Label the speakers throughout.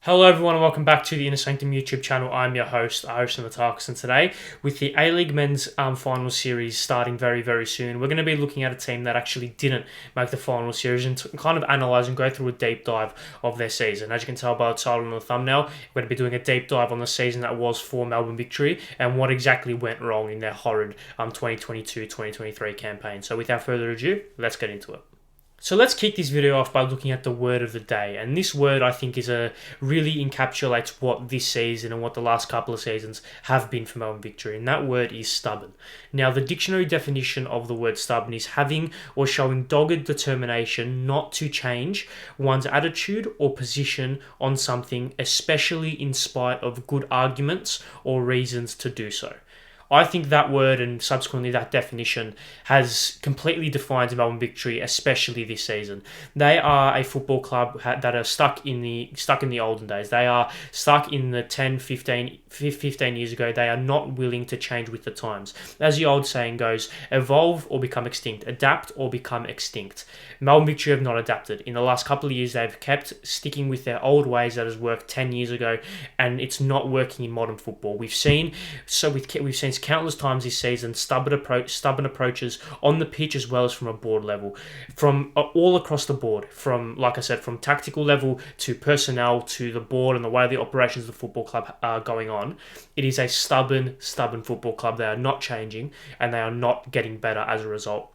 Speaker 1: Hello everyone and welcome back to the Inner Sanctum YouTube channel. I'm your host, Ari Stamatakos, and today, with the A-League Men's Final Series starting very, very soon, we're going to be looking at a team that actually didn't make the Final Series and kind of analyse and go through a deep dive of their season. As you can tell by the title and the thumbnail, we're going to be doing a deep dive on the season that was for Melbourne Victory and what exactly went wrong in their horrid 2022-2023 campaign. So without further ado, let's get into it. So let's kick this video off by looking at the word of the day. And this word, I think, really encapsulates what this season and what the last couple of seasons have been for Melbourne Victory. And that word is stubborn. Now, the dictionary definition of the word stubborn is having or showing dogged determination not to change one's attitude or position on something, especially in spite of good arguments or reasons to do so. I think that word and subsequently that definition has completely defined Melbourne Victory, especially this season. They are a football club that are stuck in the olden days. They are stuck in the 10, 15 years ago. They are not willing to change with the times. As the old saying goes, evolve or become extinct, adapt or become extinct. Melbourne Victory have not adapted. In the last couple of years, they've kept sticking with their old ways that has worked 10 years ago, and it's not working in modern football. We've seen countless times this season stubborn approaches on the pitch as well as from a board level, from all across the board, from, like I said, from tactical level to personnel to the board and the way the operations of the football club are going on. It is a stubborn football club. They are not changing and they are not getting better as a result.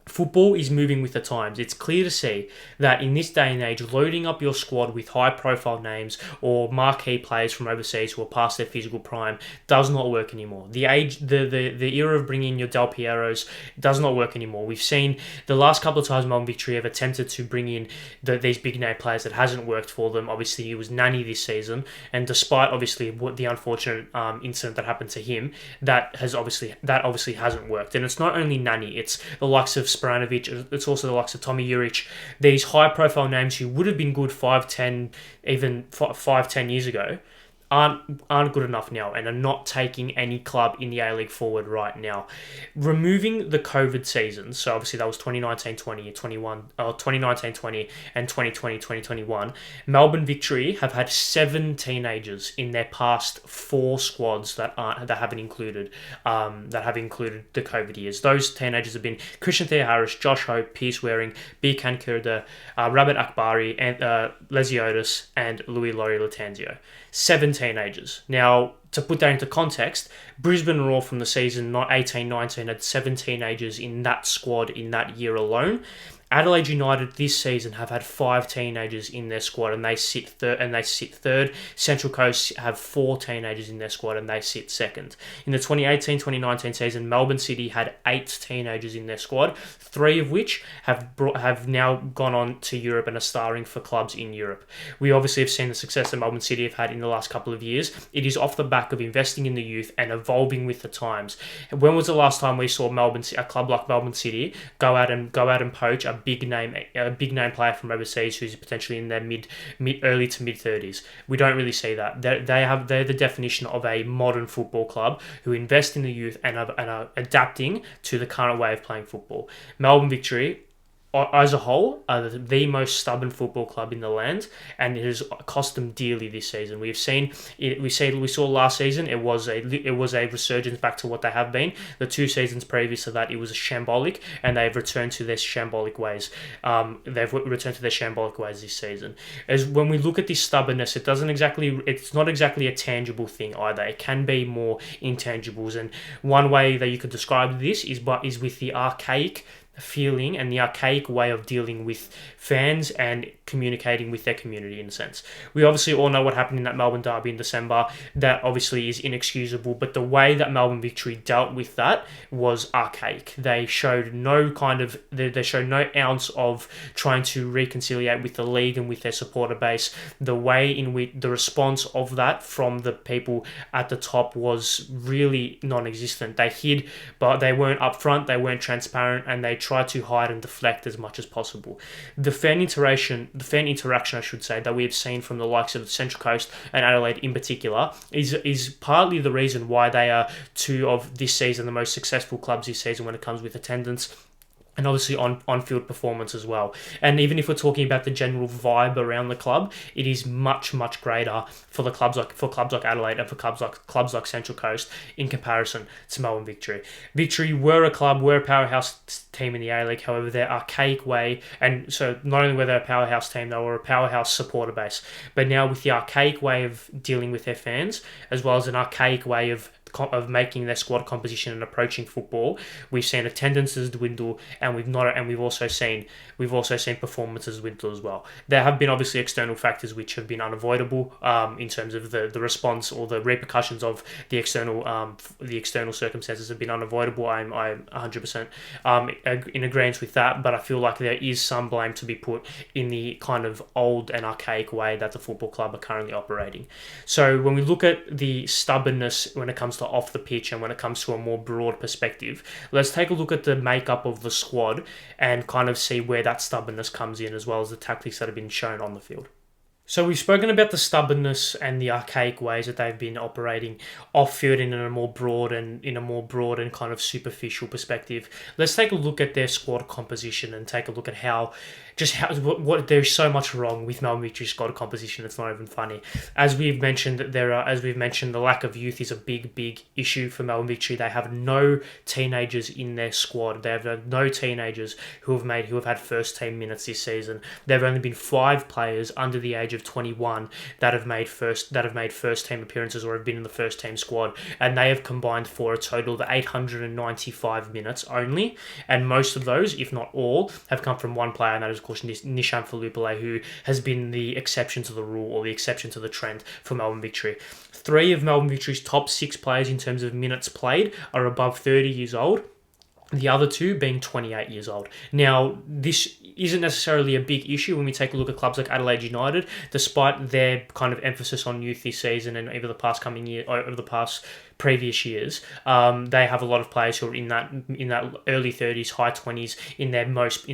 Speaker 1: Football is moving with the times. It's clear to see that in this day and age, loading up your squad with high-profile names or marquee players from overseas who are past their physical prime does not work anymore. The era of bringing in your Del Pieros does not work anymore. We've seen the last couple of times Melbourne Victory have attempted to bring in these big-name players that hasn't worked for them. Obviously, it was Nani this season, and despite obviously the unfortunate incident that happened to him, that obviously hasn't worked. And it's not only Nani; it's the likes of Spranovic, it's also the likes of Tommy Juric, these high-profile names who would have been good 5-10 years ago, aren't good enough now and are not taking any club in the A-League forward right now. Removing the COVID seasons, so obviously that was 2019-20, 2019-20 and 2020-2021, Melbourne Victory have had 7 teenagers in their past 4 squads that haven't included the COVID years. Those teenagers have been Christian Thea-Harris, Josh Hope, Pierce Waring, Bikan Kurda, Rabbit Akbari, and Lesiotis, and Louis Laurie Latanzio. 7 teenagers. Now, to put that into context, Brisbane Roar from the season 18-19 had 7 teenagers in that squad in that year alone. Adelaide United this season have had 5 teenagers in their squad and they sit third. Central Coast have 4 teenagers in their squad and they sit second. In the 2018-2019 season, Melbourne City had 8 teenagers in their squad, 3 of which have now gone on to Europe and are starring for clubs in Europe. We obviously have seen the success that Melbourne City have had in the last couple of years. It is off the back of investing in the youth and evolving with the times. When was the last time we saw a club like Melbourne City go out and poach a big name player from overseas who's potentially in their early to mid 30s? We don't really see that. They're the definition of a modern football club who invest in the youth and are adapting to the current way of playing football. Melbourne Victory, as a whole, are the most stubborn football club in the land, and it has cost them dearly this season. We saw last season it was a resurgence back to what they have been. The 2 seasons previous to that, it was shambolic, and they've returned to their shambolic ways. This season. As when we look at this stubbornness, it's not exactly a tangible thing either. It can be more intangibles, and one way that you could describe this is with the archaic feeling and the archaic way of dealing with fans and communicating with their community in a sense. We obviously all know what happened in that Melbourne derby in December. That obviously is inexcusable, but the way that Melbourne Victory dealt with that was archaic. They showed no ounce of trying to reconciliate with the league and with their supporter base. The way in which the response of that from the people at the top was really non-existent. They hid, but they weren't upfront, they weren't transparent, and they tried to hide and deflect as much as possible. The fan interaction, I should say, that we have seen from the likes of Central Coast and Adelaide in particular is partly the reason why they are 2 of this season the most successful clubs this season when it comes with attendance. and obviously on-field performance as well. And even if we're talking about the general vibe around the club, it is much greater for the clubs like Adelaide and for clubs like Central Coast in comparison to Melbourne Victory. Victory were a powerhouse team in the A-League. However, their archaic way, and so not only were they a powerhouse team, they were a powerhouse supporter base. But now with the archaic way of dealing with their fans, as well as an archaic way of making their squad composition and approaching football, we've seen attendances dwindle, and we've also seen performances dwindle as well. There have been obviously external factors which have been unavoidable in terms of the response or the repercussions of the external circumstances have been unavoidable. I'm 100% in agreement with that, but I feel like there is some blame to be put in the kind of old and archaic way that the football club are currently operating. So when we look at the stubbornness when it comes to off the pitch and when it comes to a more broad perspective, let's take a look at the makeup of the squad and kind of see where that stubbornness comes in, as well as the tactics that have been shown on the field. So we've spoken about the stubbornness and the archaic ways that they've been operating off-field in a more broad and kind of superficial perspective. Let's take a look at their squad composition and take a look at how there's so much wrong with Melbourne Victory's squad composition. It's not even funny. As we've mentioned, the lack of youth is a big issue for Melbourne Victory. They have no teenagers in their squad. They have no teenagers who have had first team minutes this season. There have only been 5 players under the age of 21 that have made first team appearances or have been in the first team squad, and they have combined for a total of 895 minutes only, and most of those, if not all, have come from one player, and that is of course Nishan Falupale, who has been the exception to the rule or the exception to the trend for Melbourne Victory. 3 of Melbourne Victory's top 6 players in terms of minutes played are above 30 years old, the other 2 being 28 years old. Now, this isn't necessarily a big issue when we take a look at clubs like Adelaide United, despite their kind of emphasis on youth this season and over the past previous years. They have a lot of players who are in that early 30s, high 20s in their most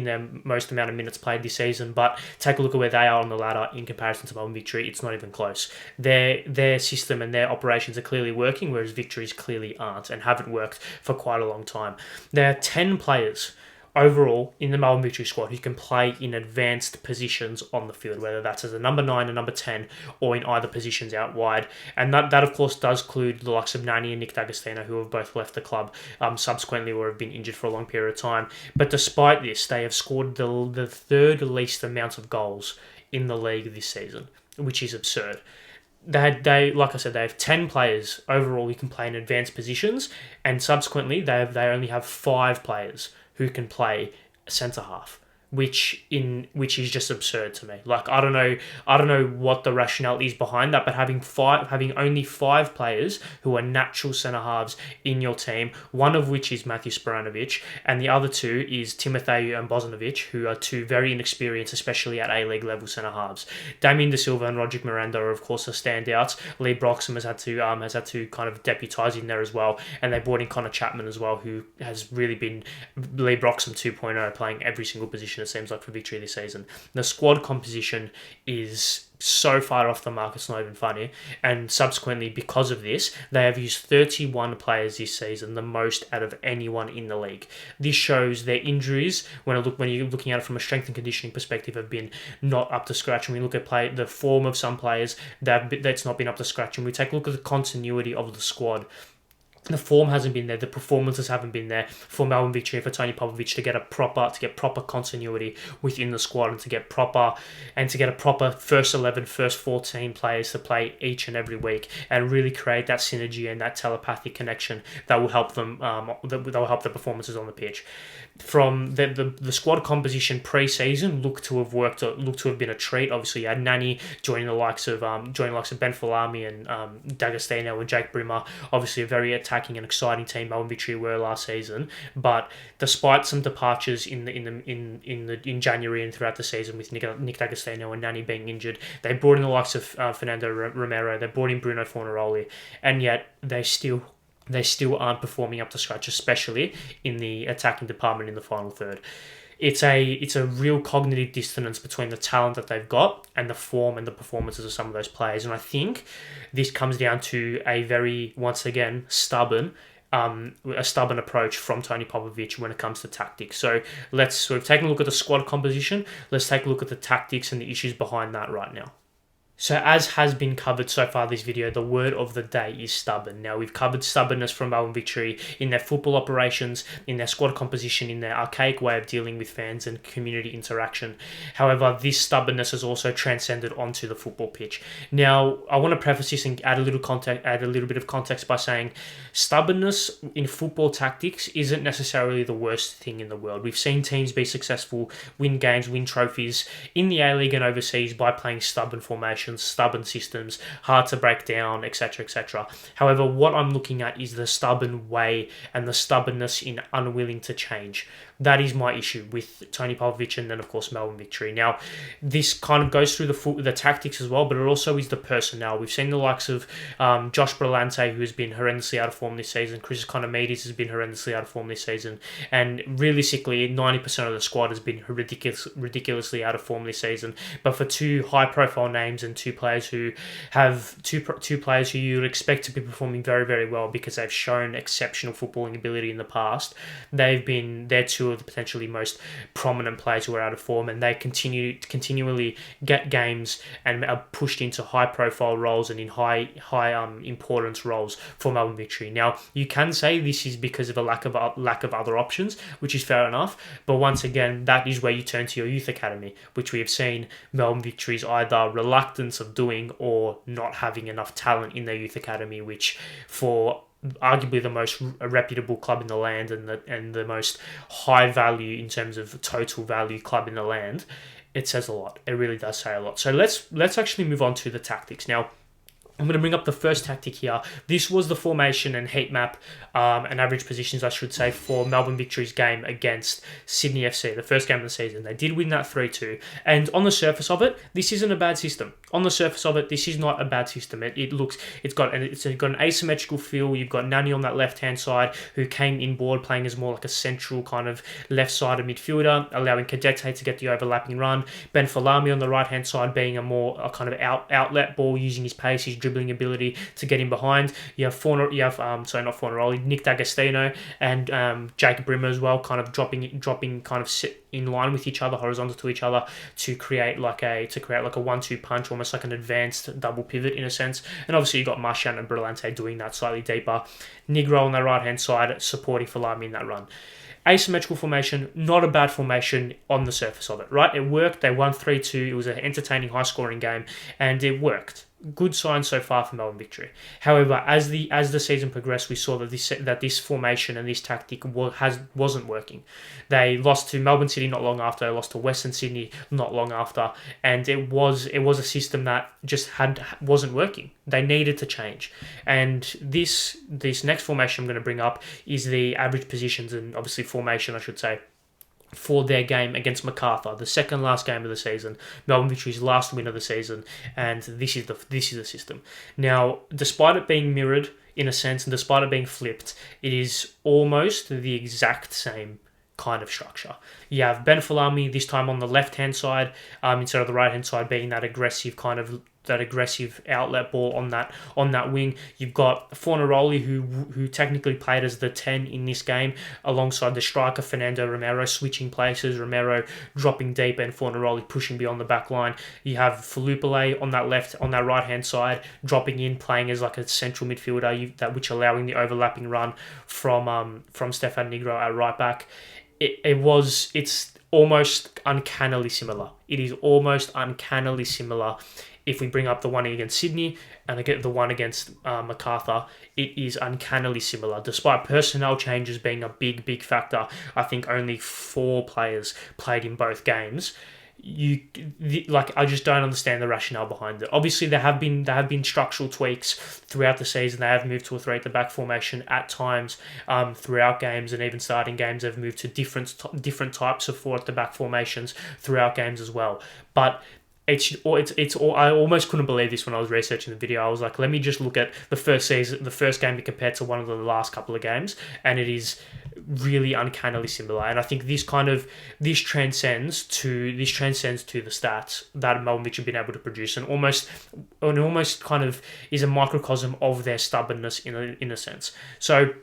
Speaker 1: amount of minutes played this season. But take a look at where they are on the ladder in comparison to Melbourne Victory. It's not even close. Their system and their operations are clearly working, whereas Victory's clearly aren't and haven't worked for quite a long time. There are 10 players overall in the Melbourne Victory squad who can play in advanced positions on the field, whether that's as a number 9 or number 10 or in either positions out wide. And that of course does include the likes of Nani and Nick D'Agostino, who have both left the club subsequently or have been injured for a long period of time. But despite this, they have scored the third least amount of goals in the league this season, which is absurd. Like I said, they have 10 players overall who can play in advanced positions, and subsequently they only have 5 players who can play centre half, which is just absurd to me. Like, I don't know what the rationale is behind that, but having only 5 players who are natural centre halves in your team, one of which is Matthew Sporanovic, and the other 2 is Timotheu and Bozanovic, who are 2 very inexperienced, especially at A-League level centre halves. Damien De Silva and Roderick Miranda are of course the standouts. Lee Broxham has had to kind of deputise in there as well, and they brought in Connor Chapman as well, who has really been Lee Broxham 2.0, playing every single position it seems like for Victory this season. The squad composition is so far off the mark, it's not even funny. And subsequently, because of this, they have used 31 players this season, the most out of anyone in the league. This shows their injuries, when you're looking at it from a strength and conditioning perspective, have been not up to scratch. When we look at the form of some players, that's not been up to scratch. And we take a look at the continuity of the squad, the form hasn't been there, the performances haven't been there for Melbourne Victory and for Tony Popovic to get proper continuity within the squad and to get a proper first 11, first 14 players to play each and every week and really create that synergy and that telepathic connection that will help them, that will help the performances on the pitch. From the squad composition pre-season looked to have been a treat. Obviously, you had Nani joining the likes of Ben Falami and D'Agostino and Jake Brimmer. Obviously, a very attacking and exciting team Melbourne Victory were last season. But despite some departures in January and throughout the season with Nick D'Agostino and Nani being injured, they brought in the likes of Fernando Romero. They brought in Bruno Fornaroli, and yet they still aren't performing up to scratch, especially in the attacking department in the final third. It's a real cognitive dissonance between the talent that they've got and the form and the performances of some of those players. And I think this comes down to a very, once again, stubborn a stubborn approach from Tony Popovic when it comes to tactics. So let's sort of take a look at the squad composition. Let's take a look at the tactics and the issues behind that right now. So as has been covered so far this video, the word of the day is stubborn. Now, we've covered stubbornness from Melbourne Victory in their football operations, in their squad composition, in their archaic way of dealing with fans and community interaction. However, this stubbornness has also transcended onto the football pitch. Now, I want to preface this and add a little bit of context by saying stubbornness in football tactics isn't necessarily the worst thing in the world. We've seen teams be successful, win games, win trophies in the A-League and overseas by playing stubborn formations, stubborn systems, hard to break down, etc., etc. However, what I'm looking at is the stubborn way and the stubbornness in unwilling to change. That is my issue with Tony Popovic and then, of course, Melbourne Victory. Now, this kind of goes through the tactics as well, but it also is the personnel. We've seen the likes of Josh Brillante, who has been horrendously out of form this season. Chris Economides has been horrendously out of form this season. And realistically, 90% of the squad has been ridiculously out of form this season. But for two high-profile names and two players who you would expect to be performing very, very well because they've shown exceptional footballing ability in the past, they're two of the potentially most prominent players who are out of form, and they continually get games and are pushed into high profile roles and in high importance roles for Melbourne Victory. Now, you can say this is because of a lack of other options, which is fair enough, but once again, that is where you turn to your youth academy, which we have seen Melbourne Victory's either reluctance of doing or not having enough talent in their youth academy, which for arguably the most reputable club in the land and the most high value in terms of total value club in the land, it says a lot. It really does say a lot. So let's actually move on to the tactics. Now, I'm going to bring up the first tactic here. This was the formation and heat map and average positions, I should say, for Melbourne Victory's game against Sydney FC, the first game of the season. They did win that 3-2. And on the surface of it, this isn't a bad system. On the surface of it, this is not a bad system. It's got an asymmetrical feel. You've got Nani on that left-hand side, who came in board playing as more like a central kind of left-sided midfielder, allowing Cadete to get the overlapping run. Ben Falami on the right-hand side being a kind of outlet ball, using his pace, his dribbling ability to get in behind. You have Nick D'Agostino and Jacob Brimmer as well, kind of dropping kind of sit in line with each other, horizontal to each other, to create like a 1-2 punch, almost like an advanced double pivot in a sense. And obviously you got Marchand and Brillante doing that slightly deeper. Negro on the right hand side supporting Falami in that run. Asymmetrical formation, not a bad formation on the surface of it, right? It worked. They won 3-2. It was an entertaining, high-scoring game, and it worked. Good sign so far for Melbourne Victory. However, as the season progressed, we saw that this formation and this tactic wasn't working. They lost to Melbourne City not long after. They lost to Western Sydney not long after, and it was a system that just wasn't working. They needed to change. And this next formation I'm going to bring up is the average positions and obviously formation, I should say, for their game against Macarthur, the second last game of the season, Melbourne Victory's last win of the season, and this is the system. Now, despite it being mirrored in a sense, and despite it being flipped, it is almost the exact same kind of structure. You have Ben Falami this time on the left-hand side, instead of the right-hand side being that aggressive outlet ball on that wing. You've got Fornaroli who technically played as the 10 in this game, alongside the striker Fernando Romero, switching places, Romero dropping deep and Fornaroli pushing beyond the back line. You have Falupale on that right-hand side, dropping in, playing as like a central midfielder, which allowing the overlapping run from Stefan Negro at right back. It's almost uncannily similar. It is almost uncannily similar. If we bring up the one against Sydney and the one against Macarthur, it is uncannily similar. Despite personnel changes being a big factor, I think only 4 players played in both games. I just don't understand the rationale behind it. Obviously, there have been structural tweaks throughout the season. They have moved to a 3 at the back formation at times throughout games, and even starting games, they've moved to different types of 4 at the back formations throughout games as well. But it's I almost couldn't believe this when I was researching the video. I was like, let me just look at the first game compared to one of the last couple of games, and it is really uncannily similar. And I think this transcends to the stats that Melbourne Victory have been able to produce, and almost kind of is a microcosm of their stubbornness in a sense. So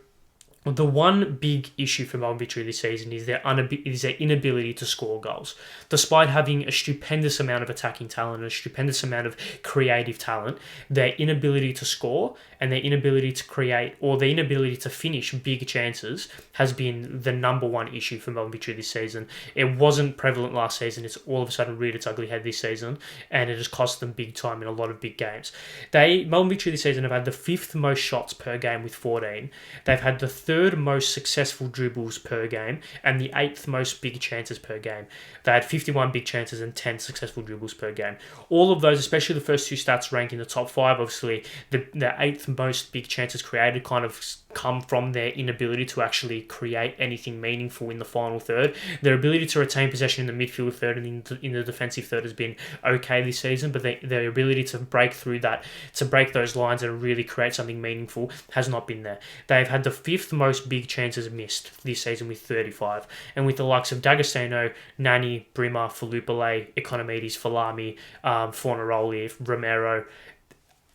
Speaker 1: The one big issue for Melbourne Victory this season is their inability to score goals. Despite having a stupendous amount of attacking talent, a stupendous amount of creative talent, their inability to score and their inability to create, or their inability to finish big chances, has been the number one issue for Melbourne Victory this season. It wasn't prevalent last season. It's all of a sudden reared its ugly head this season, and it has cost them big time in a lot of big games. Melbourne Victory this season have had the 5th most shots per game with 14. They've had the 3rd most successful dribbles per game and the 8th most big chances per game. They had 51 big chances and 10 successful dribbles per game. All of those, especially the first two stats, rank in the top 5. Obviously, the 8th most big chances created kind of come from their inability to actually create anything meaningful in the final third. Their ability to retain possession in the midfield third and in the defensive third has been okay this season, but their ability to break through that, to break those lines and really create something meaningful, has not been there. They've had the 5th most big chances missed this season with 35, and with the likes of D'Agostino, Nani, Brimmer, Falupale, Economides, Falami, Fornaroli, Romero,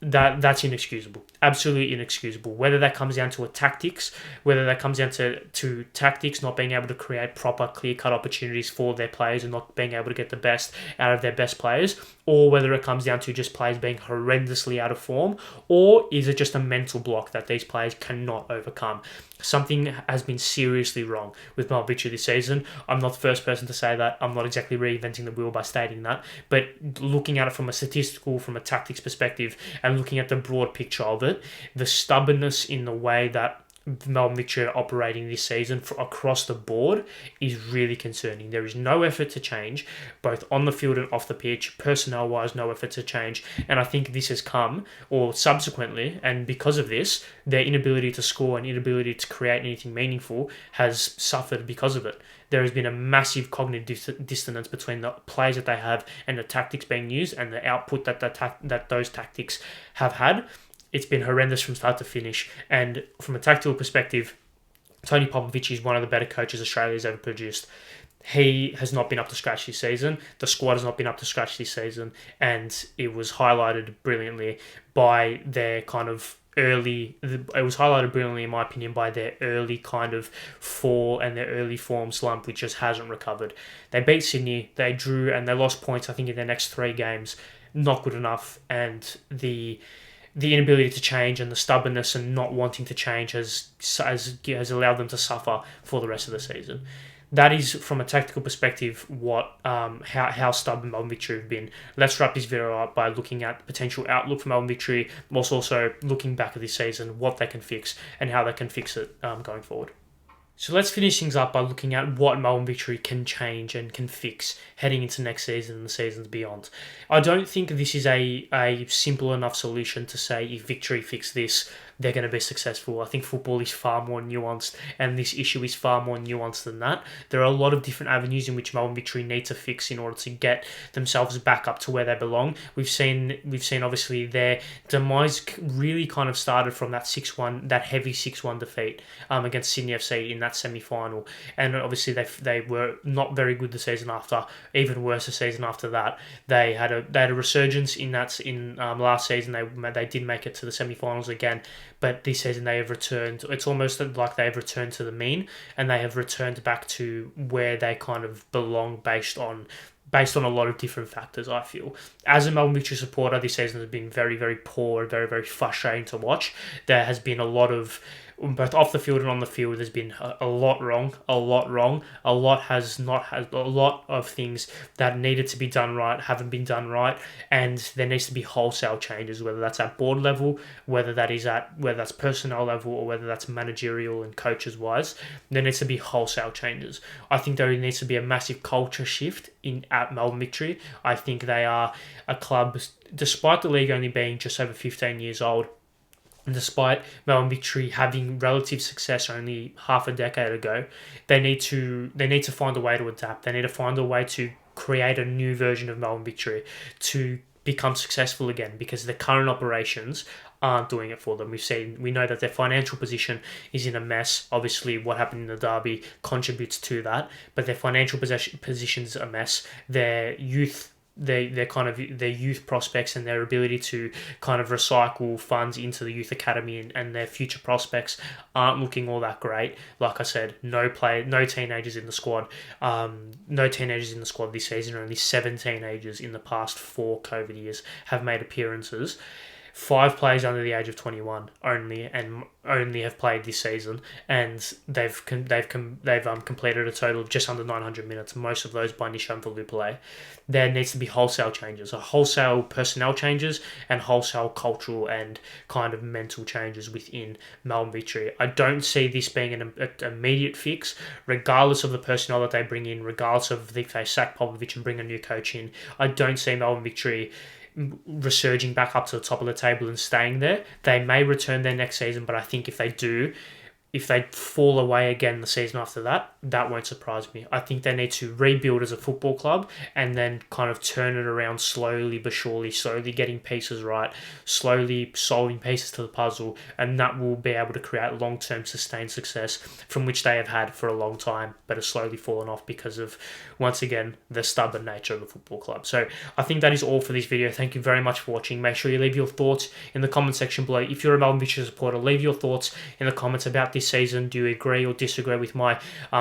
Speaker 1: that's inexcusable. Absolutely inexcusable. Whether that comes down to a tactics, whether that comes down to tactics, not being able to create proper clear-cut opportunities for their players and not being able to get the best out of their best players, or whether it comes down to just players being horrendously out of form, or is it just a mental block that these players cannot overcome? Something has been seriously wrong with Melbourne Victory this season. I'm not the first person to say that. I'm not exactly reinventing the wheel by stating that, but looking at it from a statistical, from a tactics perspective, and looking at the broad picture of it, the stubbornness in the way that Melbourne Victory are operating this season across the board is really concerning. There is no effort to change, both on the field and off the pitch. Personnel-wise, no effort to change. And I think this has come, or subsequently, and because of this, their inability to score and inability to create anything meaningful has suffered because of it. There has been a massive cognitive dissonance between the players that they have and the tactics being used and the output that those tactics have had. It's been horrendous from start to finish. And from a tactical perspective, Tony Popovic is one of the better coaches Australia's ever produced. He has not been up to scratch this season. The squad has not been up to scratch this season. And it was highlighted brilliantly by their kind of early... It was highlighted brilliantly, in my opinion, by their early kind of fall and their early form slump, which just hasn't recovered. They beat Sydney. They drew and they lost points, I think, in their next 3 games. Not good enough. And the inability to change and the stubbornness and not wanting to change has allowed them to suffer for the rest of the season. That is, from a tactical perspective, how stubborn Melbourne Victory have been. Let's wrap this video up by looking at the potential outlook for Melbourne Victory, whilst also looking back at this season, what they can fix and how they can fix it going forward. So let's finish things up by looking at what Melbourne Victory can change and can fix heading into next season and the seasons beyond. I don't think this is a simple enough solution to say if Victory fix this, they're going to be successful. I think football is far more nuanced, and this issue is far more nuanced than that. There are a lot of different avenues in which Melbourne Victory need to fix in order to get themselves back up to where they belong. We've seen obviously their demise really kind of started from that heavy 6-1 defeat against Sydney FC in that semi-final, and obviously they were not very good the season after. Even worse the season after that. They had a resurgence in last season. They did make it to the semi-finals again. But this season they have returned. It's almost like they've returned to the mean, and they have returned back to where they kind of belong based on a lot of different factors, I feel. As a Melbourne Victory supporter, this season has been very, very poor and very, very frustrating to watch. There has been a lot of, both off the field and on the field, there's been a lot wrong. A lot of things that needed to be done right haven't been done right, and there needs to be wholesale changes, whether that's at board level, whether that's personnel level, or whether that's managerial and coaches wise. There needs to be wholesale changes. I think there needs to be a massive culture shift at Melbourne Victory. I think they are a club, despite the league only being just over 15 years old, and despite Melbourne Victory having relative success only half a decade ago, they need to find a way to adapt. They need to find a way to create a new version of Melbourne Victory to become successful again, because the current operations aren't doing it for them. We know that their financial position is in a mess. Obviously, what happened in the derby contributes to that, but their financial position's a mess. Their youth their kind of their youth prospects and their ability to kind of recycle funds into the youth academy and their future prospects aren't looking all that great. Like I said, no teenagers in the squad. No teenagers in the squad this season. Only 7 teenagers in the past 4 COVID years have made appearances. 5 players under the age of 21 only have played this season, and they've completed a total of just under 900 minutes. Most of those by Nishan Lupale. There needs to be wholesale changes, wholesale personnel changes, and wholesale cultural and kind of mental changes within Melbourne Victory. I don't see this being an immediate fix, regardless of the personnel that they bring in, regardless of if they sack Popovich and bring a new coach in. I don't see Melbourne Victory resurging back up to the top of the table and staying there. They may return there next season, but I think if they do, if they fall away again the season after that, that won't surprise me. I think they need to rebuild as a football club and then kind of turn it around slowly but surely, slowly getting pieces right, slowly solving pieces to the puzzle, and that will be able to create long-term sustained success from which they have had for a long time, but has slowly fallen off because of, once again, the stubborn nature of the football club. So I think that is all for this video. Thank you very much for watching. Make sure you leave your thoughts in the comment section below. If you're a Melbourne Victory supporter, leave your thoughts in the comments about this season. Do you agree or disagree with my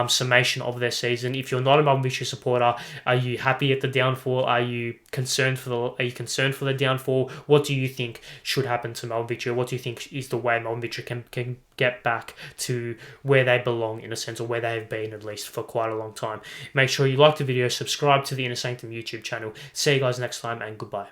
Speaker 1: summation of their season? If you're not a Melbourne Victory supporter, are you happy at the downfall? Are you concerned for the downfall? What do you think should happen to Melbourne Victory? What do you think is the way Melbourne Victory can get back to where they belong, in a sense, or where they have been at least for quite a long time? Make sure you like the video, subscribe to the Inner Sanctum YouTube channel. See you guys next time, and goodbye.